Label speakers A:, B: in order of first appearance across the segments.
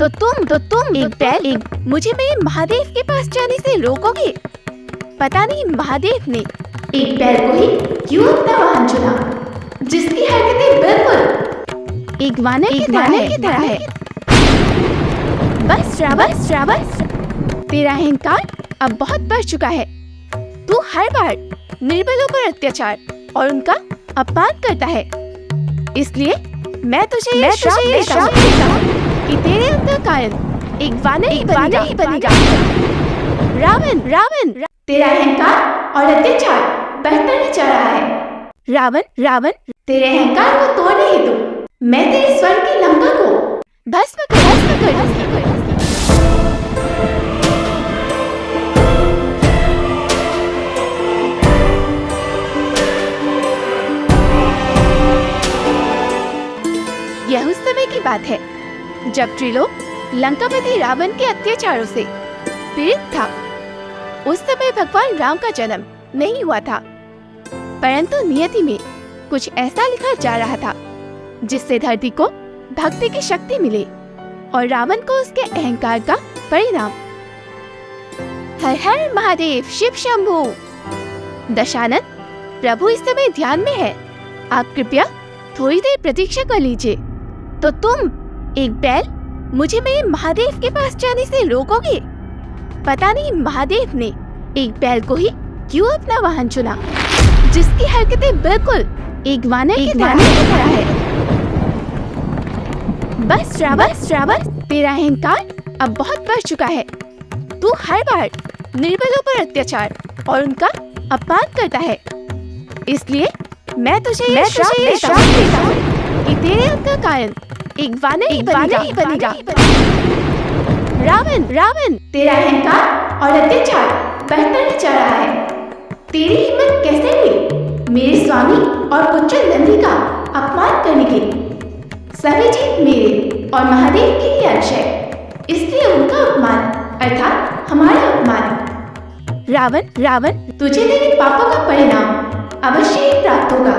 A: तो तुम एक मुझे मेरे महादेव के पास जाने से रोकोगे? पता नहीं महादेव ने एक बैल को ही क्यों अपना वाहन चुना, जिसकी हरकतें बिल्कुल एक वानर की तरह है। बस श्रावस, तेरा अहंकार अब बहुत बढ़ चुका है। तू हर बार निर्बलों पर अत्याचार और उनका अपमान करता है। इसलिए मैं तुझे ये श्राप देता हूँ कि तेरे अंदर कारण एक वानर ही बनेगा। रावण, तेरा अहंकार और अत्याचार बढ़ता ही जा रहा है। रावण, तेरे अहंकार को तोड़ने हेतु मैं तेरे स्वर्ग की लंका को भस्म कर दूंगी। यह उस समय की बात है जब त्रिलोक लंकापति रावण के अत्याचारों से पीड़ित था। उस समय भगवान राम का जन्म नहीं हुआ था, परंतु नियति में कुछ ऐसा लिखा जा रहा था जिससे धरती को भक्ति की शक्ति मिले और रावण को उसके अहंकार का परिणाम। हर हर महादेव शिव शंभू। दशानन, प्रभु इस समय ध्यान में है, आप कृपया थोड़ी देर प्रतीक्षा कर लीजिए। तो तुम एक बैल मुझे मेरे महादेव के पास जाने से रोकोगे? पता नहीं महादेव ने एक बैल को ही क्यों अपना वाहन चुना, जिसकी हरकतें बिल्कुल एक वानर की तरह है। बस श्रावस, तेरा अहंकार अब बहुत बढ़ चुका है। तू हर बार निर्बलों पर अत्याचार और उनका अपमान करता है। इसलिए मैं तुझे ये श्राप देता हूँ कि तेरे अंदर कारण एक वानर ही बनेगा। रावण, तेरा अहंकार और अत्याचार बढ़ता ही जा रहा है। तेरी हिम्मत कैसे हुई मेरे स्वामी और पुत्र नंदी का अपमान करने की? सभी जीव मेरे और महादेव के ही अंश है, इसलिए उनका अपमान अर्थात हमारा अपमान। रावण, तुझे तेरे पापों का परिणाम अवश्य ही प्राप्त होगा।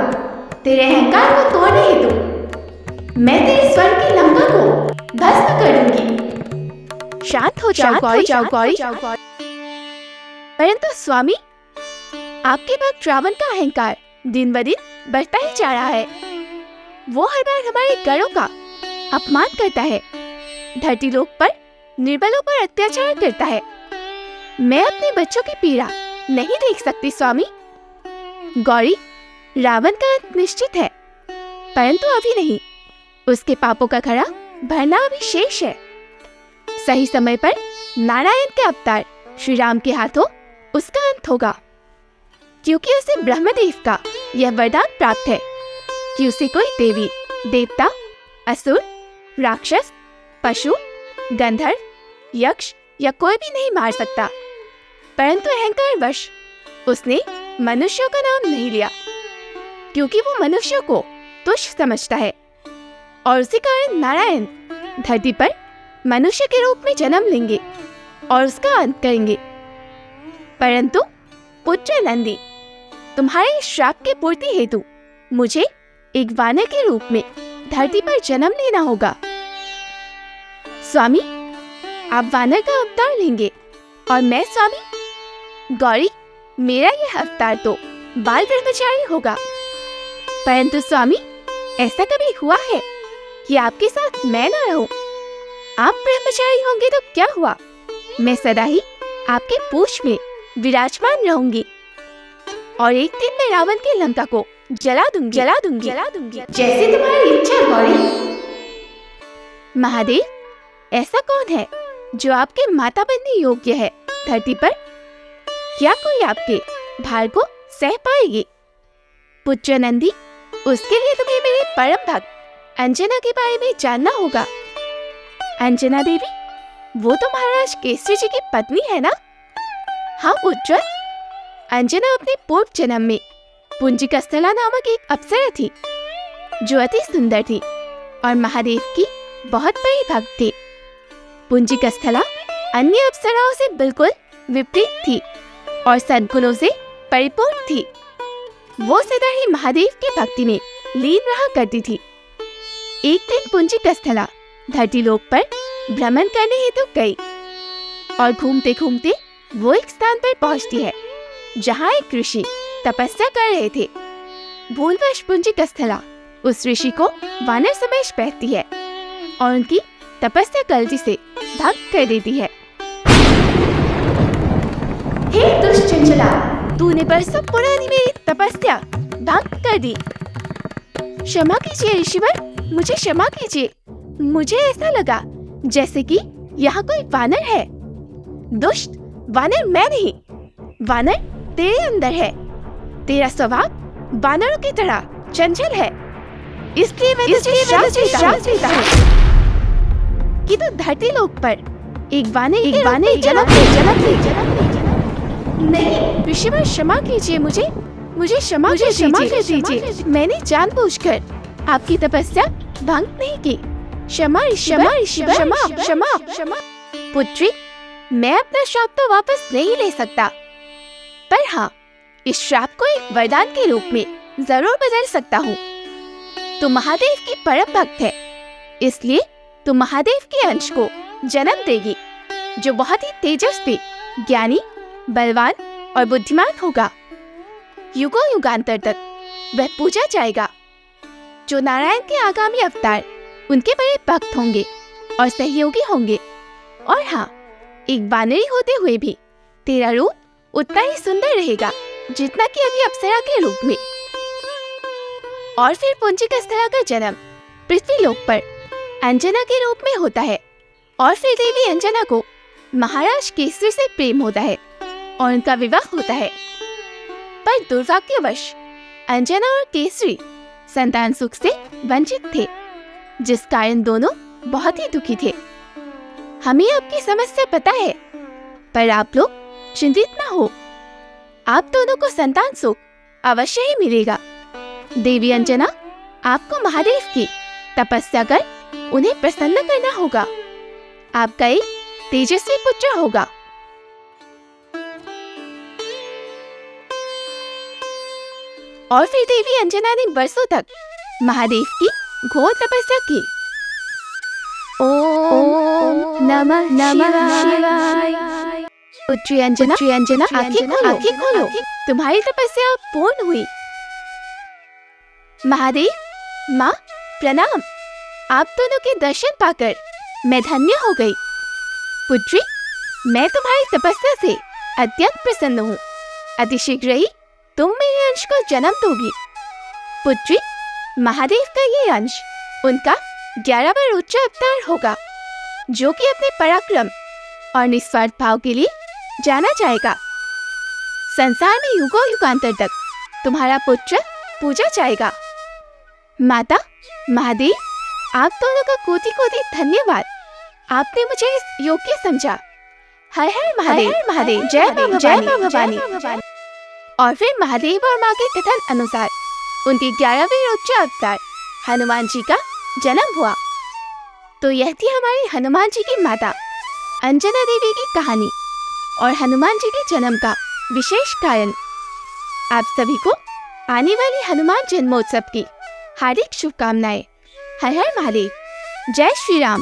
A: तेरे अहंकार को तोड़ने हेतु मैं तेरे स्वर्ग की लंका को भस्म कर दूंगी। शांत हो जाओ गौरी। परंतु स्वामी, आपके भक्त रावण का अहंकार दिन ब दिन बढ़ता ही जा रहा है। वो हर बार हमारे गणों का अपमान करता है, धरती लोक पर निर्बलों पर अत्याचार करता है। मैं अपने बच्चों की पीड़ा नहीं देख सकती स्वामी। गौरी, रावण का अंत निश्चित है, परंतु अभी नहीं। उसके पापों का खड़ा भरना अभी शेष है। सही समय पर नारायण के अवतार श्री राम के हाथों उसका अंत होगा, क्योंकि उसे ब्रह्मदेव का यह वरदान प्राप्त है कि उसे कोई देवी, देवता, असुर, राक्षस, पशु, गंधर्व, यक्ष या कोई भी नहीं मार सकता। परंतु अहंकार वश उसने मनुष्यों का नाम नहीं लिया, क्योंकि वो मनुष्यों को तुच्छ समझता है और उसी कारण नारायण धरती पर मनुष्य के रूप में जन्म लेंगे और उसका अंत करेंगे। परंतु पुत्र नंदी, तुम्हारे श्राप के पूर्ति हेतु मुझे एक वानर के रूप में धरती पर जन्म लेना होगा। स्वामी, आप वानर का अवतार लेंगे और मैं स्वामी। गौरी, मेरा यह अवतार तो बाल ब्रह्मचारी होगा। परंतु स्वामी, ऐसा कभी हुआ है कि आपके साथ मैं न रहूं? आप ब्रह्मचारी होंगे तो क्या हुआ, मैं सदा ही आपके पूछ में विराजमान रहूंगी और एक दिन मैं रावण की लंका को जला दूंगी। जैसे तुम्हारी इच्छा गौरी। महादेव, ऐसा कौन है जो आपके माता बनने योग्य है धरती पर? क्या कोई आपके भार को सह पाएगी? पुत्र नंदी, उसके लिए तुम्हें मेरे परम भक्त अंजना के बारे में जानना होगा। अंजना देवी, वो तो महाराज केसरी जी की पत्नी है ना? हाँ पुत्र, अंजना अपने पूर्व जन्म में पुंजिकस्थला नामक एक अप्सरा थी, जो अति सुंदर थी और महादेव की बहुत बड़ी भक्त थी। पुंजिकस्थला अन्य अप्सराओं से बिल्कुल विपरीत थी और सद्गुणों से परिपूर्ण थी। वो सदा ही महादेव की भक्ति में लीन रहा करती थी। एक दिन पुंजिकस्थला धरती लोक पर भ्रमण करने हेतु गई और घूमते घूमते वो एक स्थान पर पहुंचती है जहाँ एक ऋषि तपस्या कर रहे थे। भूलवश पुंजिकस्थला उस ऋषि को वानर समझ बैठती है और उनकी तपस्या गलती से भंग कर देती है। हे दुष्ट चंचला, तूने बरसों पुरानी मेरी तपस्या भंग कर दी। क्षमा कीजिए ऋषिवर, मुझे क्षमा कीजिए। मुझे ऐसा लगा जैसे कि यहाँ कोई वानर है। दुष्ट वानर मैं नहीं, वानर तेरे अंदर है। तेरा स्वभाव वानरों की तरह चंचल है, इसलिए मैं तुझे श्राप देता हूँ कि तू धरती लोक पर एक वानर जन्म ले। नहीं ऋषिवर, क्षमा कीजिए, मुझे क्षमा कर दीजिए। मैंने जानबूझकर आपकी तपस्या भंग नहीं की। क्षमा क्षमा। पुत्री, मैं अपना श्राप तो वापस नहीं ले सकता, पर हाँ, इस श्राप को एक वरदान के रूप में जरूर बदल सकता हूँ। तू महादेव की परम भक्त है, इसलिए तू महादेव के अंश को जन्म देगी, जो बहुत ही तेजस्वी, ज्ञानी, बलवान और बुद्धिमान होगा। युगों युगांतर तक वह पूजा जाएगा। जो नारायण के आगामी अवतार उनके बड़े भक्त होंगे और सहयोगी होंगे। और हाँ, एक वानरी होते हुए भी तेरा रूप उतना ही सुंदर रहेगा जितना कि अभी अप्सरा के रूप में। और फिर पुंजिकस्थला का जन्म पृथ्वी लोक पर अंजना के रूप में होता है। और फिर देवी अंजना को महाराज केसरी से प्रेम होता है और उनका विवाह होता है। पर दुर्भाग्यवश अंजना और केसरी संतान सुख से वंचित थे, जिस कारण दोनों बहुत ही दुखी थे। हमें आपकी समस्या पता है, पर आप लोग चिंतित न हो, आप दोनों को संतान सुख अवश्य ही मिलेगा। देवी अंजना, आपको महादेव की तपस्या कर उन्हें प्रसन्न करना होगा। आपका एक तेजस्वी पुत्र होगा। और फिर देवी अंजना ने बरसों तक महादेव की घोर तपस्या की। ओम नमः शिवाय। पुत्री अंजना, आंखें खोलो, तुम्हारी तपस्या पूर्ण हुई। महादेव, माँ प्रणाम। आप दोनों के दर्शन पाकर मैं धन्य हो गई। पुत्री, मैं तुम्हारी तपस्या से अत्यंत प्रसन्न हूँ। अतिशीघ्र ही तुम मेरे अंश को जन्म दोगी। पुत्री, महादेव का ये अंश उनका 11वां उच्च अवतार होगा, जो कि अपने पराक्रम और निस्वार्थ भाव के लिए जाना जाएगा। संसार में युगों युगांतर तक तुम्हारा पुत्र पूजा जाएगा। माता, महादेव, आप दोनों का कोटि कोटि धन्यवाद। आपने मुझे इस योग्य समझा। हर हर महादेव, जय मां भवानी। और फिर महादेव और माँ के कथन अनुसार उनके 11वें उच्च अवतार हनुमान जी का जन्म हुआ। तो यह थी हमारी हनुमान जी की माता अंजना देवी की कहानी और हनुमान जी के जन्म का विशेष कारण। आप सभी को आने वाली हनुमान जन्मोत्सव की हार्दिक शुभकामनाएं। हर हर महादेव, जय श्री राम।